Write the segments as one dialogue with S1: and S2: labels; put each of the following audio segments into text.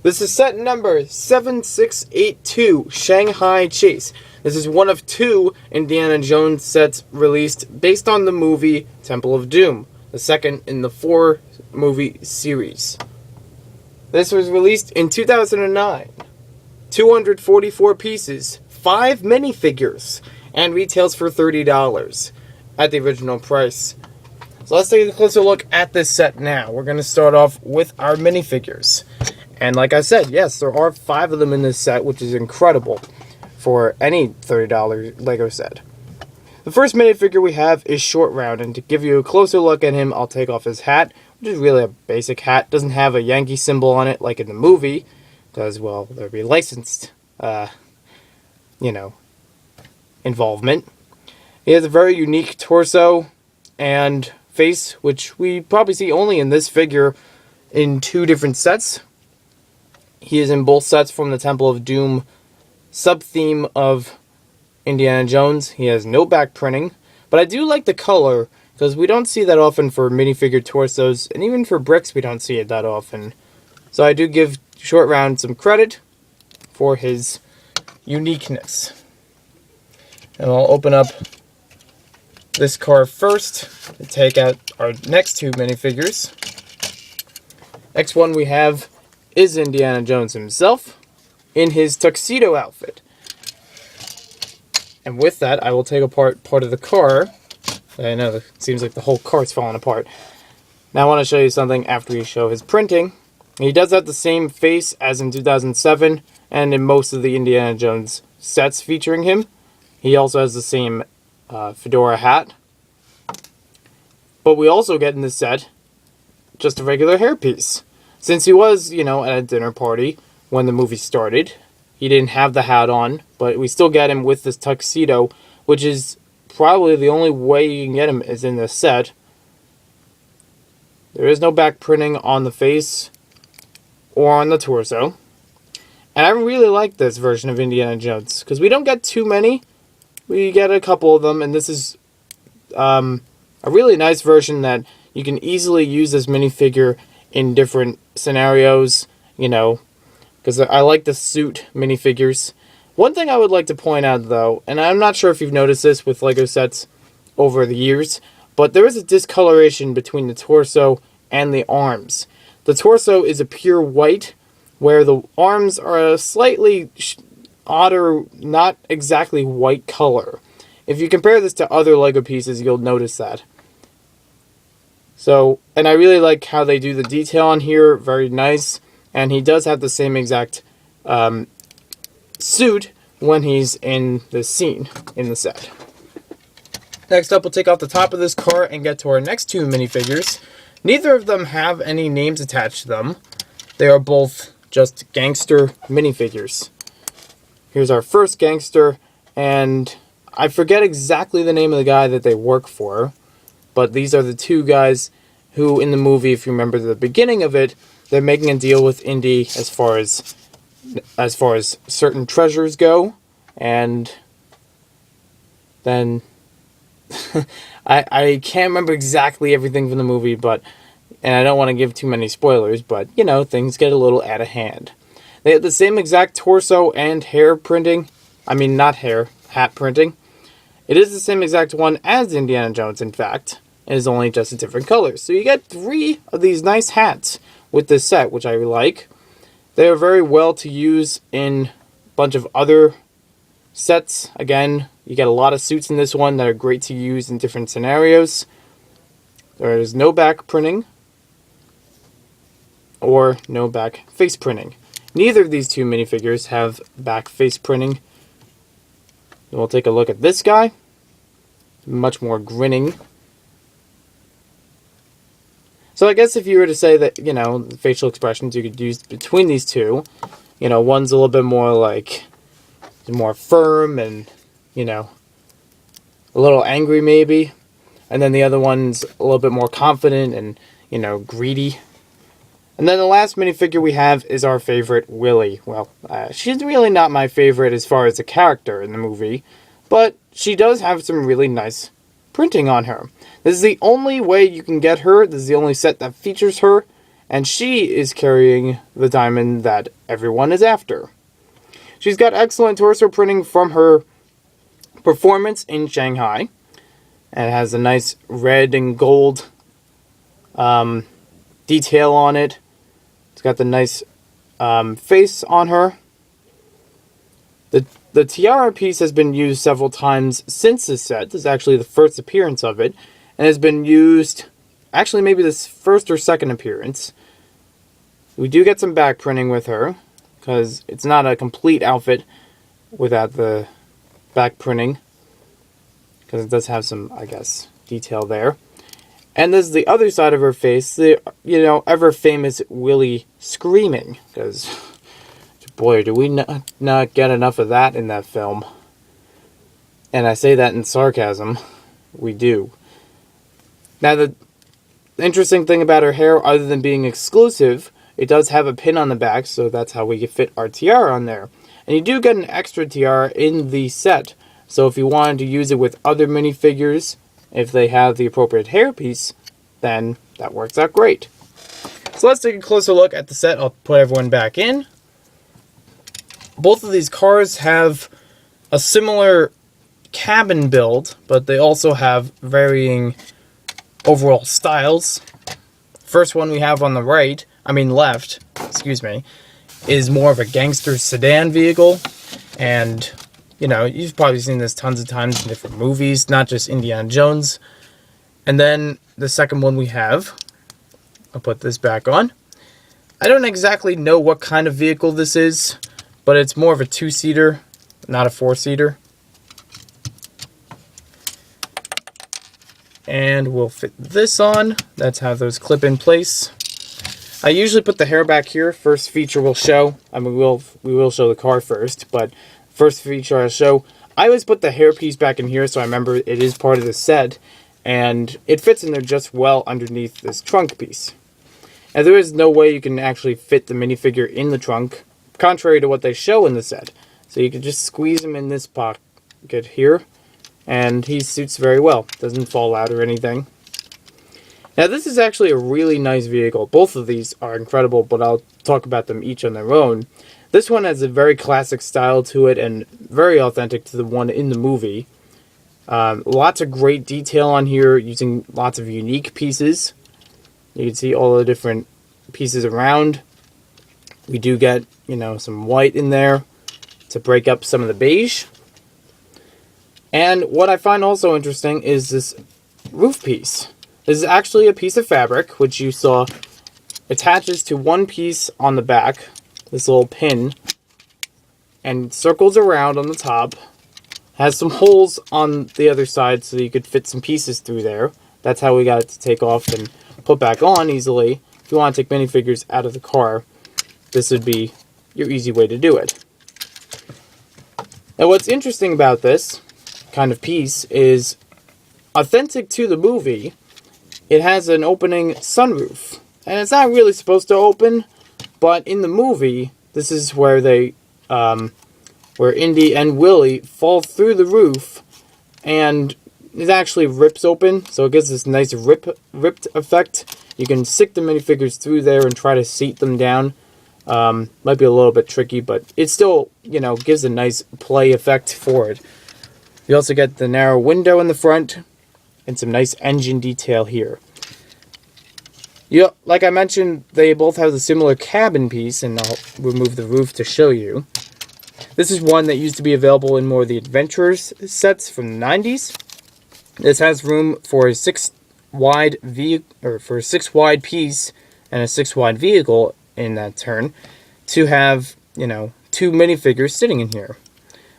S1: This is set number 7682, Shanghai Chase. This is one of two Indiana Jones sets released based on the movie Temple of Doom, the second in the 4-movie series. This was released in 2009. 244 pieces, 5 minifigures, and retails for $30 at the original price. So let's take a closer look at this set now. We're going to start off with our minifigures. And like I said, yes, there are 5 of them in this set, which is incredible for any $30 Lego set. The first minifigure we have is Short Round, and to give you a closer look at him, I'll take off his hat, which is really a basic hat. Doesn't have a Yankee symbol on it like in the movie, because, well, there'd be licensed, involvement. He has a very unique torso and face, which we probably see only in this figure in 2 different sets. He is in both sets from the Temple of Doom sub-theme of Indiana Jones. He has no back printing, but I do like the color, because we don't see that often for minifigure torsos, and even for bricks we don't see it that often. So I do give Short Round some credit for his uniqueness. And I'll open up this car first to take out our next 2 minifigures. Next one we have is Indiana Jones himself in his tuxedo outfit. And with that, I will take apart part of the car. I know, it seems like the whole car's falling apart. Now I want to show you something after we show his printing. He does have the same face as in 2007 and in most of the Indiana Jones sets featuring him. He also has the same fedora hat. But we also get in this set just a regular hairpiece. Since he was, at a dinner party when the movie started, he didn't have the hat on, but we still get him with this tuxedo, which is probably the only way you can get him is in this set. There is no back printing on the face or on the torso. And I really like this version of Indiana Jones, because we don't get too many. We get a couple of them, and this is a really nice version that you can easily use this minifigure in different scenarios, because I like the suit minifigures. One thing I would like to point out, though, and I'm not sure if you've noticed this with LEGO sets over the years, but there is a discoloration between the torso and the arms. The torso is a pure white, where the arms are a slightly odder, not exactly white color. If you compare this to other LEGO pieces, you'll notice that. So, and I really like how they do the detail on here, very nice. And he does have the same exact suit when he's in the scene in the set. Next up, we'll take off the top of this car and get to our next 2 minifigures. Neither of them have any names attached to them. They are both just gangster minifigures. Here's our first gangster, and I forget exactly the name of the guy that they work for, but these are the 2 guys who, in the movie, if you remember the beginning of it, they're making a deal with Indy as far as certain treasures go, and then I can't remember exactly everything from the movie, and I don't want to give too many spoilers, but things get a little out of hand. They have the same exact torso and hair printing. I mean, not hair, hat printing. It is the same exact one as Indiana Jones, in fact. It is only just a different color. So you get 3 of these nice hats with this set, which I like. They are very well to use in a bunch of other sets. Again, you get a lot of suits in this one that are great to use in different scenarios. There is no back printing or no back face printing. Neither of these 2 minifigures have back face printing. And we'll take a look at this guy. Much more grinning. So I guess if you were to say that, the facial expressions you could use between these 2, one's a little bit more more firm and, a little angry maybe. And then the other one's a little bit more confident and, greedy. And then the last minifigure we have is our favorite, Willy. Well, she's really not my favorite as far as a character in the movie, but she does have some really nice printing on her. This is the only way you can get her. This is the only set that features her, and she is carrying the diamond that everyone is after. She's got excellent torso printing from her performance in Shanghai, and it has a nice red and gold detail on it. It's got the nice face on her. The tiara piece has been used several times since this set. This is actually the first appearance of it, and has been used, actually maybe this first or second appearance. We do get some back printing with her, because it's not a complete outfit without the back printing, because it does have some, I guess, detail there. And there's the other side of her face, the, ever famous Willie screaming, because boy, do we not get enough of that in that film. And I say that in sarcasm. We do. Now, the interesting thing about her hair, other than being exclusive, it does have a pin on the back, so that's how we can fit our tiara on there. And you do get an extra tiara in the set, so if you wanted to use it with other minifigures, if they have the appropriate hairpiece, then that works out great. So let's take a closer look at the set. I'll put everyone back in. Both of these cars have a similar cabin build, but they also have varying overall styles. First one we have on the left, is more of a gangster sedan vehicle. And, you've probably seen this tons of times in different movies, not just Indiana Jones. And then the second one we have, I'll put this back on. I don't exactly know what kind of vehicle this is, but it's more of a 2-seater, not a 4-seater. And we'll fit this on. That's how those clip in place. I usually put the hair back here. First feature we'll show. We will show the car first, but first feature I'll show. I always put the hairpiece back in here so I remember it is part of the set, and it fits in there just well underneath this trunk piece. And there is no way you can actually fit the minifigure in the trunk, contrary to what they show in the set. So you can just squeeze him in this pocket here, and he suits very well. Doesn't fall out or anything. Now this is actually a really nice vehicle. Both of these are incredible, but I'll talk about them each on their own. This one has a very classic style to it and very authentic to the one in the movie. Lots of great detail on here using lots of unique pieces. You can see all the different pieces around. We do get, some white in there to break up some of the beige. And what I find also interesting is this roof piece. This is actually a piece of fabric, which you saw attaches to one piece on the back, this little pin, and circles around on the top. Has some holes on the other side so you could fit some pieces through there. That's how we got it to take off and put back on easily. If you want to take minifigures out of the car, this would be your easy way to do it. Now what's interesting about this kind of piece is, authentic to the movie, it has an opening sunroof. And it's not really supposed to open, but in the movie, this is where where Indy and Willie fall through the roof, and it actually rips open, so it gives this nice ripped effect. You can stick the minifigures through there and try to seat them down. Might be a little bit tricky, but it still, gives a nice play effect for it. You also get the narrow window in the front and some nice engine detail here. Like I mentioned, they both have the similar cabin piece, and I'll remove the roof to show you. This is one that used to be available in more of the Adventurers sets from the 90s. This has room for a 6-wide piece and a 6-wide vehicle in that turn to have, 2 minifigures sitting in here.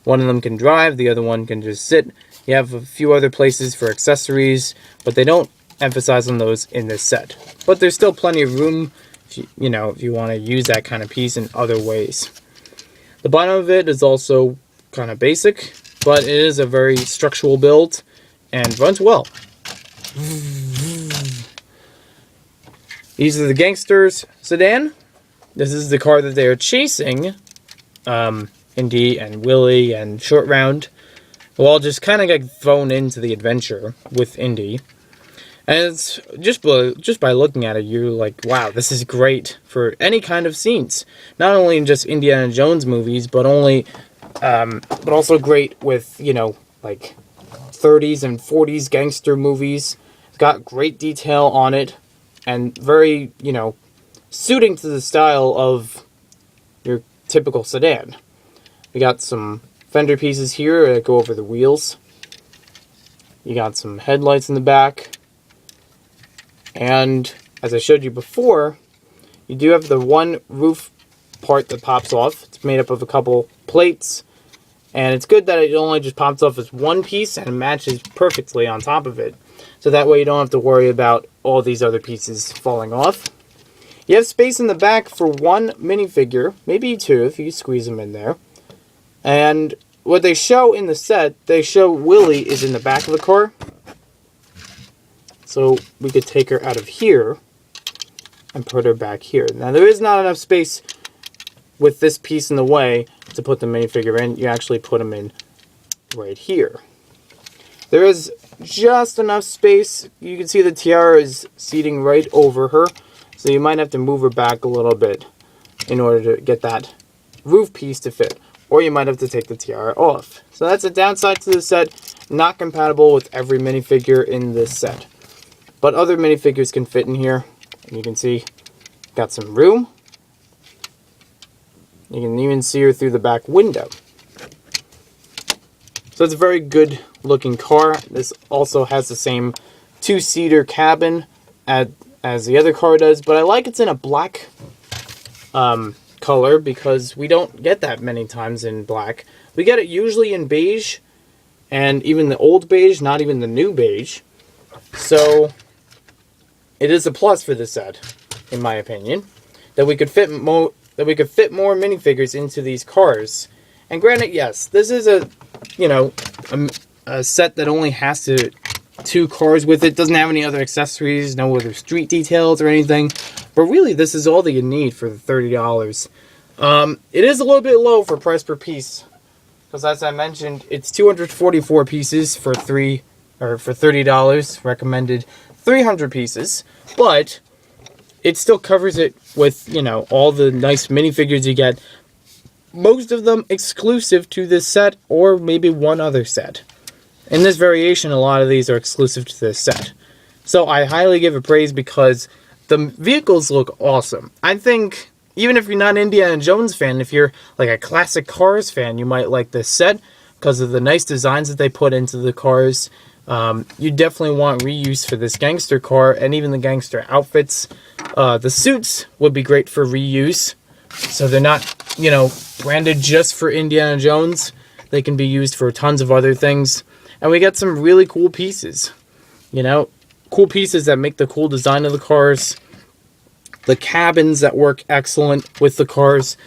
S1: One of them can drive, the other one can just sit. You have a few other places for accessories, but they don't emphasize on those in this set. But there's still plenty of room if you want to use that kind of piece in other ways. The bottom of it is also kind of basic, but it is a very structural build and runs well. These are the Gangsters sedan. This is the car that they are chasing. Indy and Willie and Short Round will all just kind of get thrown into the adventure with Indy. And it's just by looking at it, you're like, wow, this is great for any kind of scenes. Not only in just Indiana Jones movies, but also great with, you know, like 30s and 40s gangster movies. It's got great detail on it, and very, you know, suiting to the style of your typical sedan. We got some fender pieces here that go over the wheels. You got some headlights in the back. And as I showed you before, you do have the one roof part that pops off. It's made up of a couple plates. And it's good that it only just pops off as one piece and matches perfectly on top of it. So that way you don't have to worry about all these other pieces falling off. You have space in the back for one minifigure, maybe two if you squeeze them in there. And what they show in the set, they show Willie is in the back of the car. So we could take her out of here and put her back here. Now there is not enough space with this piece in the way to put the minifigure in. You actually put them in right here. There is just enough space. You can see the tiara is seating right over her. So you might have to move her back a little bit in order to get that roof piece to fit. Or you might have to take the tiara off. So that's a downside to the set. Not compatible with every minifigure in this set. But other minifigures can fit in here. And you can see, got some room. You can even see her through the back window. So it's a very good looking car. This also has the same two-seater cabin as the other car does. But I like it's in a black color because we don't get that many times in black. We get it usually in beige. And even the old beige, not even the new beige. So it is a plus for this set, in my opinion, that we could fit more minifigures into these cars. And granted, yes, this is a set that only has two cars with it. Doesn't have any other accessories, no other street details or anything. But really, this is all that you need for the $30. It is a little bit low for price per piece, because as I mentioned, it's 244 pieces for $30. Recommended 300 pieces, but it still covers it with, you know, all the nice minifigures you get. Most of them exclusive to this set, or maybe one other set. In this variation, a lot of these are exclusive to this set. So I highly give it praise because the vehicles look awesome. I think, even if you're not an Indiana Jones fan, if you're like a classic cars fan, you might like this set because of the nice designs that they put into the cars. You definitely want reuse for this gangster car, and even the gangster outfits. The suits would be great for reuse, so they're not, you know, branded just for Indiana Jones. They can be used for tons of other things. And we get some really cool pieces, you know, cool pieces that make the cool design of the cars, the cabins that work excellent with the cars,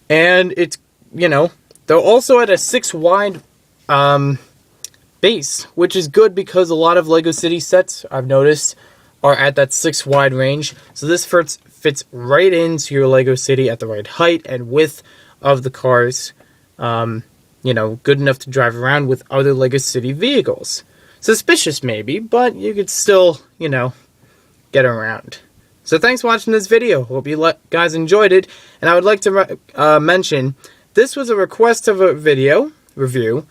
S1: and it's, you know, they're also at a 6-wide base, which is good because a lot of LEGO City sets, I've noticed, are at that 6-wide range. So this fits right into your LEGO City at the right height and width of the cars. You know, good enough to drive around with other LEGO City vehicles. Suspicious maybe, but you could still, you know, get around. So thanks for watching this video. Hope you guys enjoyed it. And I would like to mention, this was a request of a video review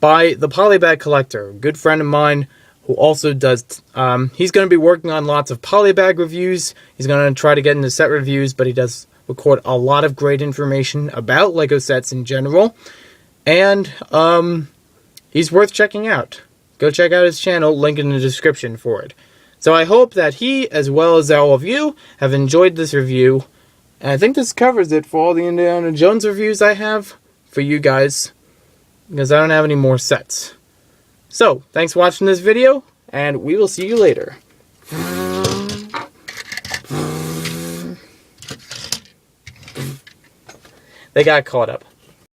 S1: by the Polybag Collector, a good friend of mine who also does, he's going to be working on lots of Polybag reviews. He's going to try to get into set reviews, but he does record a lot of great information about LEGO sets in general. And he's worth checking out. Go check out his channel, link in the description for it. So I hope that he, as well as all of you, have enjoyed this review. And I think this covers it for all the Indiana Jones reviews I have for you guys, because I don't have any more sets. So, thanks for watching this video, and we will see you later. They got caught up.